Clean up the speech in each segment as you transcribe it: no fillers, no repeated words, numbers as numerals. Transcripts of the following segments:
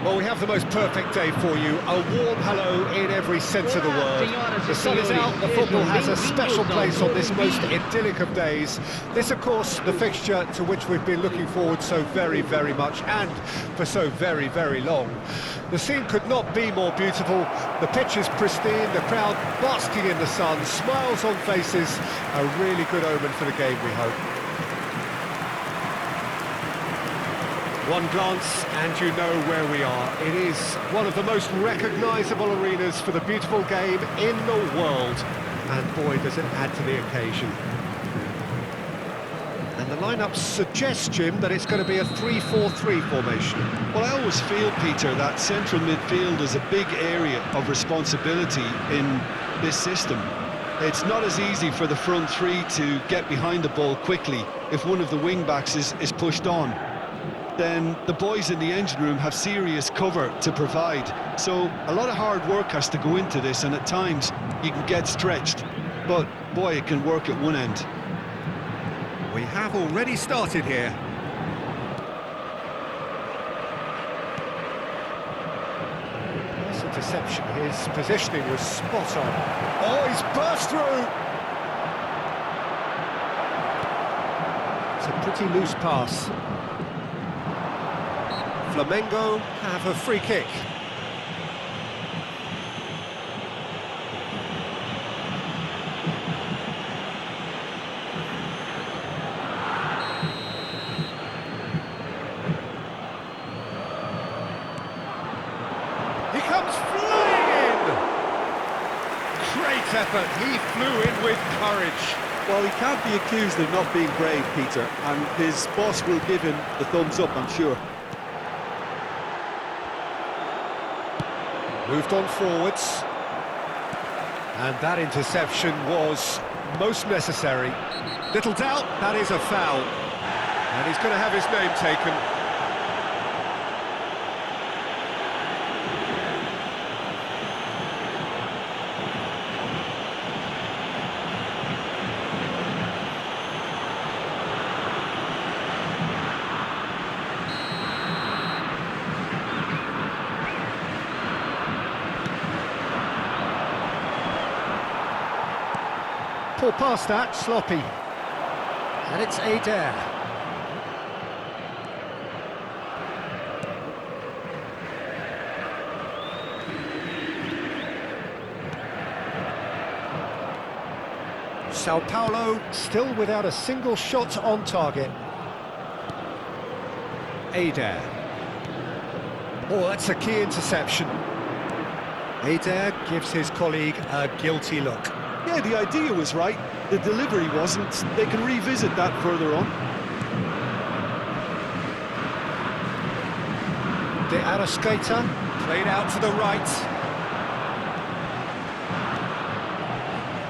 Well, we have the most perfect day for you. A warm hello in every sense of the word. The sun is out, the football has a special place on this most idyllic of days. This, of course, the fixture to which we've been looking forward so very, very much, and for so very, very long. The scene could not be more beautiful. The pitch is pristine, the crowd basking in the sun, smiles on faces. A really good omen for the game, we hope. One glance and you know where we are. It is one of the most recognisable arenas for the beautiful game in the world. And boy, does it add to the occasion. And the lineup suggests, Jim, that it's going to be a 3-4-3 formation. Well, I always feel, Peter, that central midfield is a big area of responsibility in this system. It's not as easy for the front three to get behind the ball quickly if one of the wing-backs is pushed on. Then the boys in the engine room have serious cover to provide. So a lot of hard work has to go into this, and at times you can get stretched. But boy, it can work at one end. We have already started here. Nice interception. His positioning was spot on. Oh, he's burst through! It's a pretty loose pass. Flamenco have a free kick. He comes flying in! Great effort, he flew in with courage. Well, he can't be accused of not being brave, Peter, and his boss will give him the thumbs up, I'm sure. Moved on forwards. And that interception was most necessary. Little doubt, that is a foul. And he's going to have his name taken. Pull past that, sloppy. And it's Adair. Sao Paulo still without a single shot on target. Adair. Oh, that's a key interception. Adair gives his colleague a guilty look. Yeah, the idea was right, the delivery wasn't. They can revisit that further on. De Arrascaeta played out to the right.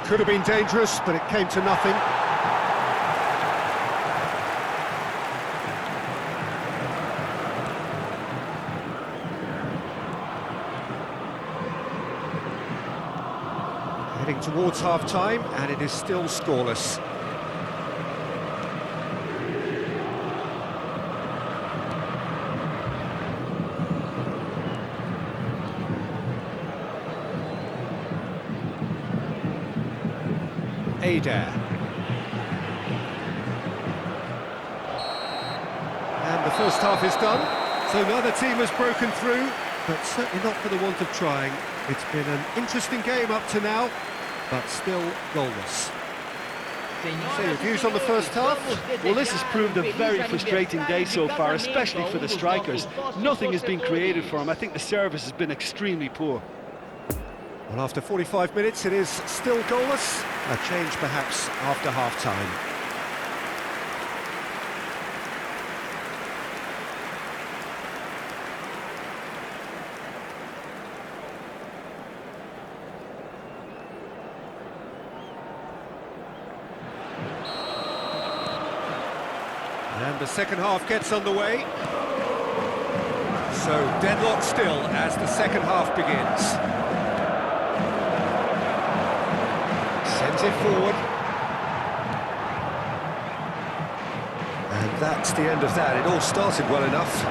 Could have been dangerous, but it came to nothing. Heading towards half-time, and it is still scoreless. Adair. And the first half is done, so neither team has broken through, but certainly not for the want of trying. It's been an interesting game up to now, but still goalless. So your views on the first half? Well, this has proved a very frustrating day so far, especially for the strikers. Nothing has been created for them. I think the service has been extremely poor. Well, after 45 minutes, it is still goalless. A change, perhaps, after half-time. And the second half gets underway. So, deadlock still as the second half begins. Sends it forward. And that's the end of that. It all started well enough.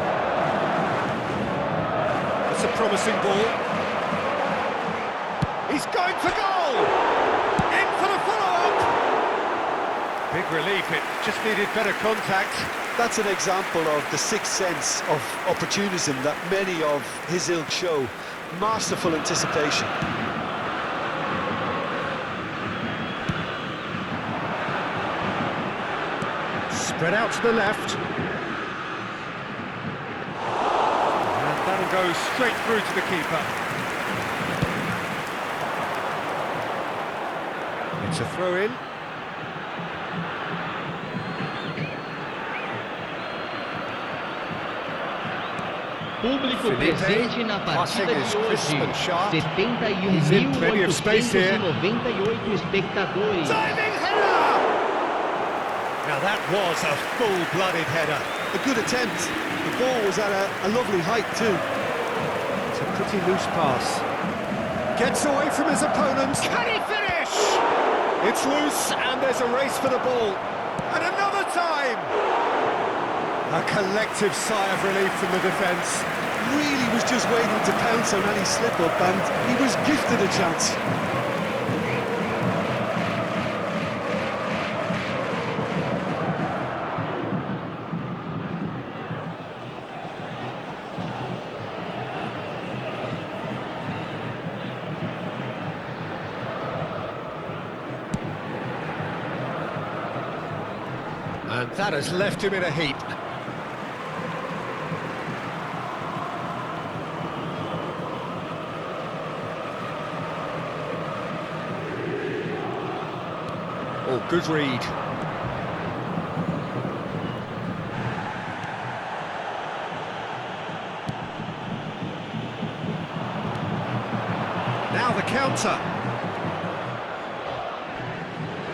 that's a promising ball. He's going for goal! In for the follow-up! Big relief, it just needed better contact. That's an example of the sixth sense of opportunism that many of his ilk show. Masterful anticipation. Spread out to the left. And that'll go straight through to the keeper. It's a throw-in. Público presente na partida de hoje, 71.898 espectadores. Diving header! Now that was a full-blooded header. A good attempt. The ball was at a lovely height too. It's a pretty loose pass. Gets away from his opponent. Can he finish? It's loose and there's a race for the ball. And another time! A collective sigh of relief from the defence. Really was just waiting to pounce on any slip-up, and he was gifted a chance. And that has left him in a heap. Oh, good read. Now the counter.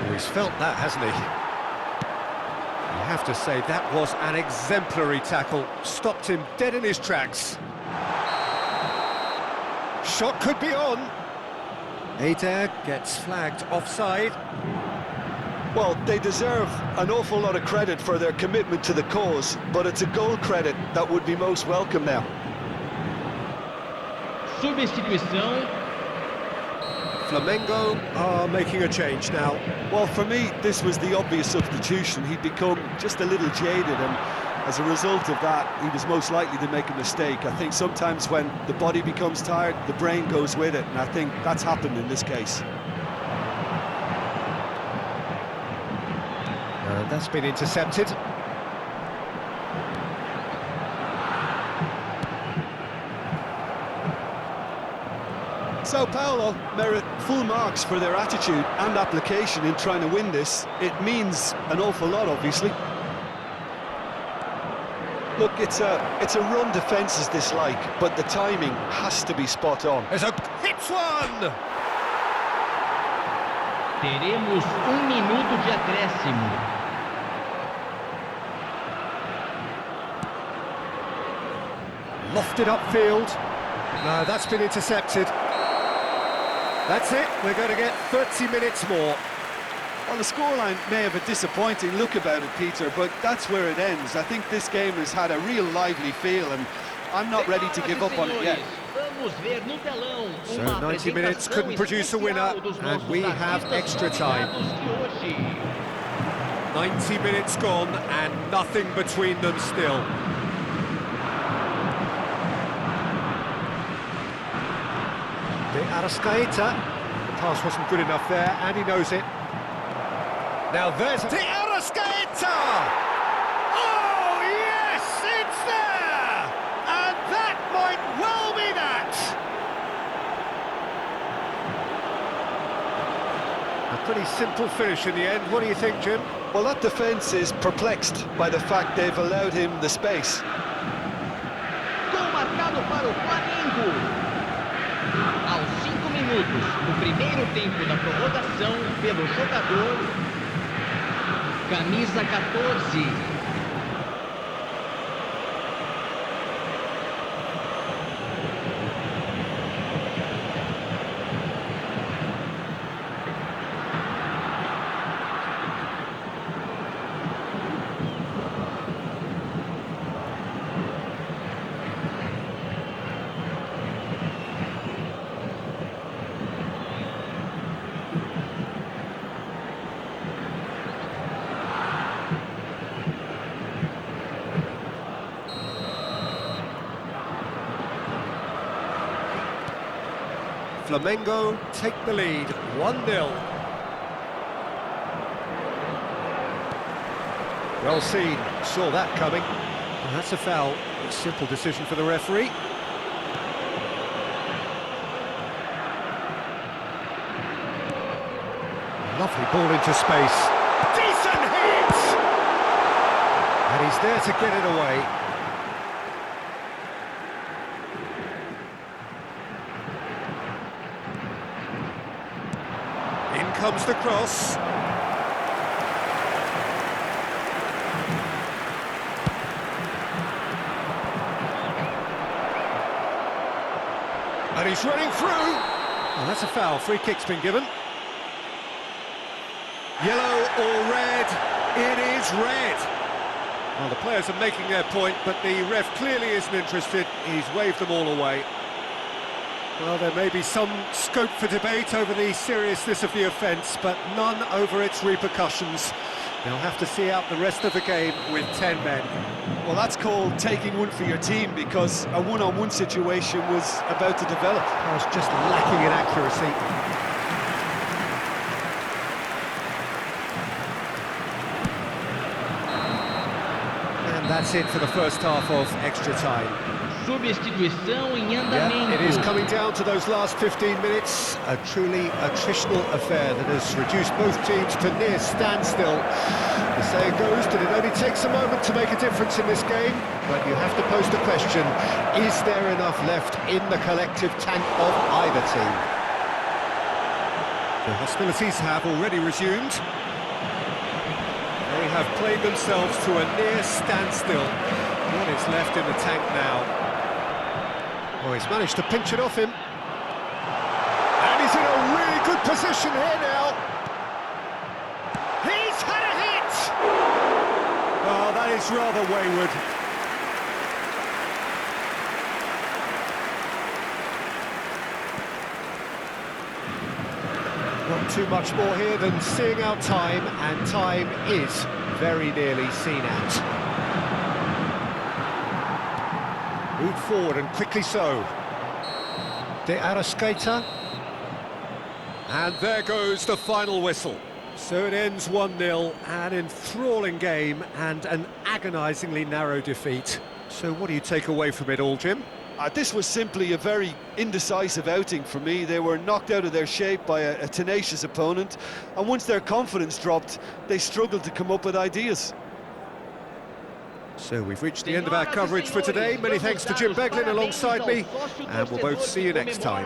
Oh, he's felt that, hasn't he? You have to say that was an exemplary tackle. Stopped him dead in his tracks. Shot could be on. Adair gets flagged offside. Well, they deserve an awful lot of credit for their commitment to the cause, but it's a goal credit that would be most welcome now. Substituição. Flamengo are making a change now. Well, for me, this was the obvious substitution. He'd become just a little jaded, and as a result of that, he was most likely to make a mistake. I think sometimes when the body becomes tired, the brain goes with it, and I think that's happened in this case. That's been intercepted. So Paulo merit full marks for their attitude and application in trying to win this. It means an awful lot, obviously. Look, it's a run defence is dislike, but the timing has to be spot on. There's a hits one! Teremos minuto de acréscimo. Lofted upfield. No, that's been intercepted. That's it, we're going to get 30 minutes more. Well, the scoreline may have a disappointing look about it, Peter, but that's where it ends. I think this game has had a real lively feel, and I'm not ready to give up on it yet. So 90 minutes couldn't produce a winner, and we have extra time. 90 minutes gone, and nothing between them still. De Arrascaeta. The pass wasn't good enough there, and he knows it. Now there's De Arrascaeta! Oh, yes, it's there! And that might well be that! A pretty simple finish in the end. What do you think, Jim? Well, that defence is perplexed by the fact they've allowed him the space. Gol marcado para o Flamengo. Aos 5 minutos do primeiro tempo da prorrogação pelo jogador camisa 14. Flamengo take the lead, 1-0. Well seen, saw that coming. And that's a foul. A simple decision for the referee. Lovely ball into space. Decent hit! And he's there to get it away. In comes the cross. And he's running through. Oh, that's a foul. Free kick's been given. Yellow or red? It is red. Well, the players are making their point, but the ref clearly isn't interested. He's waved them all away. Well, there may be some scope for debate over the seriousness of the offence, but none over its repercussions. They'll have to see out the rest of the game with 10 men. Well, that's called taking one for your team, because a one-on-one situation was about to develop. I was just lacking in accuracy. And that's it for the first half of extra time. Substituição em andamento. Yeah, it is coming down to those last 15 minutes. A truly attritional affair that has reduced both teams to near standstill. The saying goes that it only takes a moment to make a difference in this game, but you have to pose the question, is there enough left in the collective tank of either team? The hostilities have already resumed. They have played themselves to a near standstill. What is left in the tank now? Oh, he's managed to pinch it off him. And he's in a really good position here now. He's had a hit! Oh, that is rather wayward. Not too much more here than seeing out time, and time is very nearly seen out. Move forward, and quickly so. De Arrascaeta. And there goes the final whistle. So it ends 1-0, an enthralling game and an agonisingly narrow defeat. So what do you take away from it all, Jim? This was simply a very indecisive outing for me. They were knocked out of their shape by a tenacious opponent, and once their confidence dropped, they struggled to come up with ideas. So we've reached the end of our coverage for today. Many thanks to Jim Beglin alongside me, and we'll both see you next time.